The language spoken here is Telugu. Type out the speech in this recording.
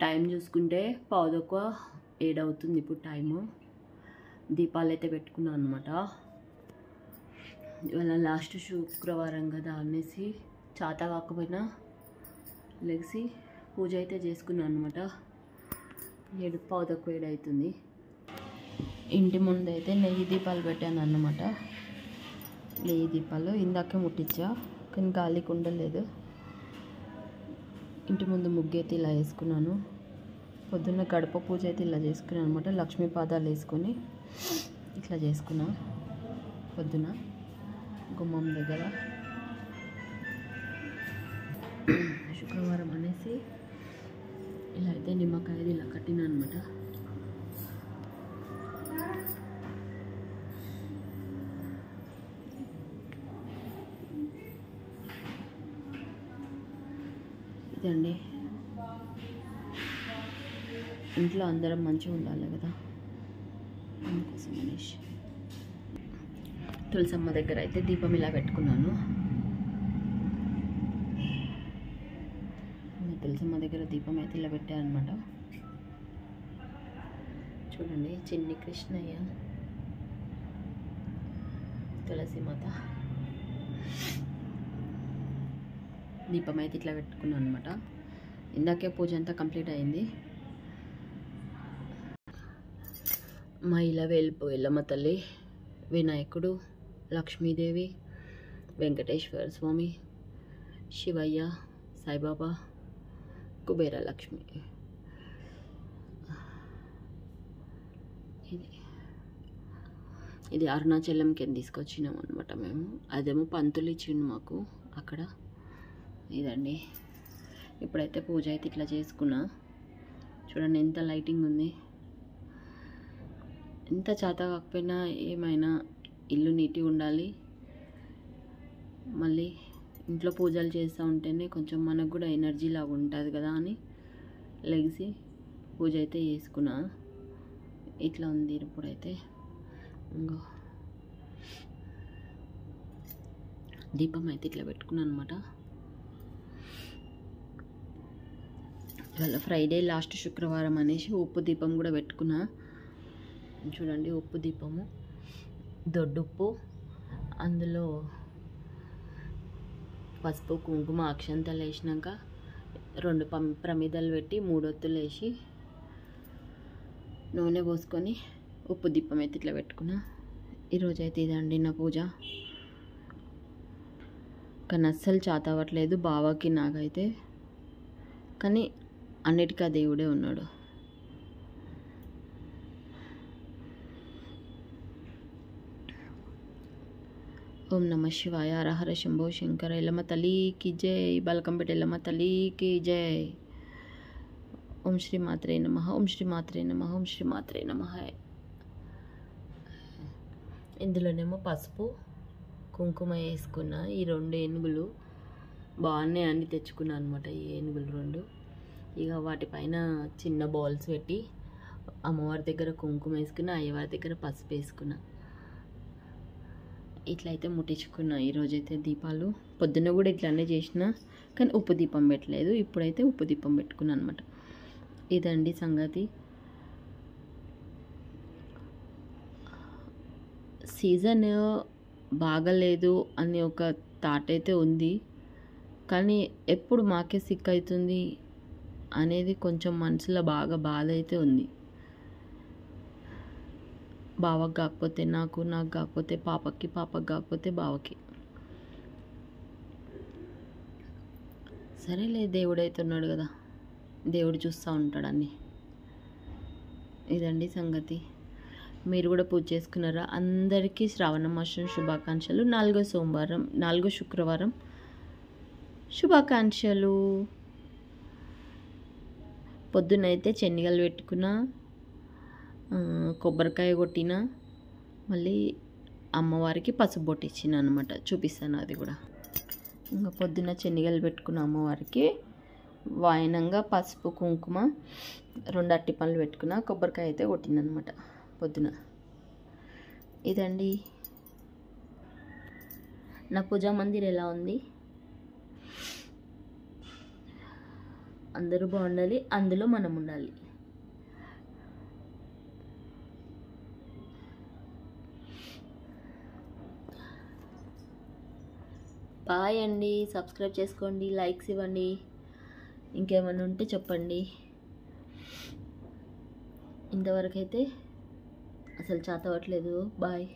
టైం చూసుకుంటే 6:15 అవుతుంది ఇప్పుడు టైము. దీపాలు అయితే పెట్టుకున్నాను అనమాట. ఇవాళ లాస్ట్ శుక్రవారం కదా అనేసి చాత కాకపోయినా లెగిసి పూజ అయితే చేసుకున్నాను అనమాట. 6:15 అవుతుంది. ఇంటి ముందు అయితే నెయ్యి దీపాలు పెట్టాను అన్నమాట. నెయ్యి దీపాలు ఇందాకే ముట్టించా, కానీ గాలికి ఉండలేదు. ఇంటి ముందు ముగ్గు అయితే ఇలా వేసుకున్నాను. పొద్దున్న గడప పూజ అయితే ఇలా చేసుకున్నాను అనమాట. లక్ష్మీ పాదాలు వేసుకొని ఇట్లా చేసుకున్నా పొద్దున గుమ్మం దగ్గర. శుక్రవారం అనేసి ఇలా అయితే నిమ్మకాయ ఇలా కట్టినా అనమాట. ఇదండి, ఇంట్లో అందరం మంచిగా ఉండాలి కదా, అందుకోసం అనేసి తులసమ్మ దగ్గర అయితే దీపం ఇలా పెట్టుకున్నాను. తులసమ్మ దగ్గర దీపం అయితే ఇలా పెట్టాను అనమాట. చూడండి, చిన్ని కృష్ణయ్య, తులసి మాత దీపం అయితే ఇట్లా పెట్టుకున్నాను అనమాట. ఇందాకే పూజ అంతా కంప్లీట్ అయింది. మా ఇలా ఎల్లమ్మ తల్లి, వినాయకుడు, లక్ష్మీదేవి, వెంకటేశ్వర స్వామి, శివయ్య, సాయిబాబా, కుబేర లక్ష్మి. ఇది అరుణాచలం కింద తీసుకొచ్చినాం అనమాట మేము. అదేమో పంతులు ఇచ్చిండు మాకు అక్కడ. ఇదండి, ఇప్పుడైతే పూజ అయితే ఇట్లా చేసుకున్నా. చూడండి ఎంత లైటింగ్ ఉంది. ఎంత చేత కాకపోయినా ఏమైనా ఇల్లు నీట్గా ఉండాలి. మళ్ళీ ఇంట్లో పూజలు చేస్తూ ఉంటేనే కొంచెం మనకు కూడా ఎనర్జీ లాగా ఉంటుంది కదా అని లెగిసి పూజ అయితే చేసుకున్నా. ఇట్లా ఉంది ఇప్పుడైతే. ఇంకో దీపం అయితే ఇట్లా పెట్టుకున్నాను అనమాట. ఇవాళ ఫ్రైడే లాస్ట్ శుక్రవారం అనేసి ఉప్పు దీపం కూడా పెట్టుకున్నా. చూడండి, ఉప్పు దీపము, దొడ్డుప్పు, అందులో పసుపు, కుంకుమ, అక్షంతలు వేసినాక 2 ప్రమిదలు పెట్టి 3 ఒత్తులు వేసి నూనె పోసుకొని ఉప్పు దీపం అయితే ఇట్లా పెట్టుకున్నా. ఈరోజు అయితే ఇదండి నా పూజ. కానీ అస్సలు చేత అవ్వట్లేదు బావకి నాకైతే. కానీ అన్నిటికీ ఆ దేవుడే ఉన్నాడు. ఓం నమ శివాయ, హరహర శంభో శంకర, ఎల్లమ్మ తల్లికి జై, బల్కంపేట ఎల్లమ్మ తల్లికి జై. ఓం శ్రీ మాత్రే నమః, ఓం శ్రీ మాత్రే నమః, ఓం శ్రీ మాత్రే నమః. ఇందులోనేమో పసుపు, కుంకుమ వేసుకున్న. ఈ 2 ఏనుగులు బాగున్నాయి అని తెచ్చుకున్నాను అనమాట. ఈ ఏనుగులు 2. ఇక వాటిపైన చిన్న బౌల్స్ పెట్టి అమ్మవారి దగ్గర కుంకుమ వేసుకున్న, అయ్యవారి దగ్గర పసుపు వేసుకున్నా. ఇట్లయితే ముట్టించుకున్నా. ఈరోజైతే దీపాలు పొద్దున్న కూడా ఇట్లానే చేసిన, కానీ ఉప్పు దీపం పెట్టలేదు. ఇప్పుడైతే ఉప్పు దీపం పెట్టుకున్నాను అనమాట. ఇదండి సంగతి. సీజన్ బాగలేదు అని ఒక థాట్ అయితే ఉంది, కానీ ఎప్పుడు మాకే సిక్ అవుతుంది అనేది కొంచెం మనసులో బాగా బాధ అయితే ఉంది. బావకి కాకపోతే నాకు, నాకు కాకపోతే పాపకి, పాపకి కాకపోతే బావకి. సరేలే, దేవుడైతే ఉన్నాడు కదా, దేవుడు చూస్తూ ఉంటాడు అన్నీ. ఇదండి సంగతి. మీరు కూడా పూజ చేసుకున్నారా? అందరికీ శ్రావణ మాసం శుభాకాంక్షలు. 4వ శుక్రవారం శుభాకాంక్షలు. పొద్దునైతే చెనిగలు పెట్టుకున్నా, కొబ్బరికాయ కొట్టిన, మళ్ళీ అమ్మవారికి పసుపు బొట్టు ఇచ్చిన అనమాట. చూపిస్తాను అది కూడా. ఇంకా పొద్దున్న చెనిగలు పెట్టుకున్న అమ్మవారికి వాయనంగా పసుపు, కుంకుమ, 2 అట్టి పనులు పెట్టుకున్న, కొబ్బరికాయ అయితే కొట్టిన అనమాట పొద్దున. ఇదండి నా పూజా మందిర్ ఎలా ఉంది. అందరూ బాగుండాలి, అందులో మనం ఉండాలి. బాయ్ అండి. సబ్స్క్రైబ్ చేసుకోండి, లైక్స్ ఇవ్వండి, ఇంకేమైనా ఉంటే చెప్పండి. ఇంతవరకు అయితే అసలు చేతవట్లేదు. బాయ్.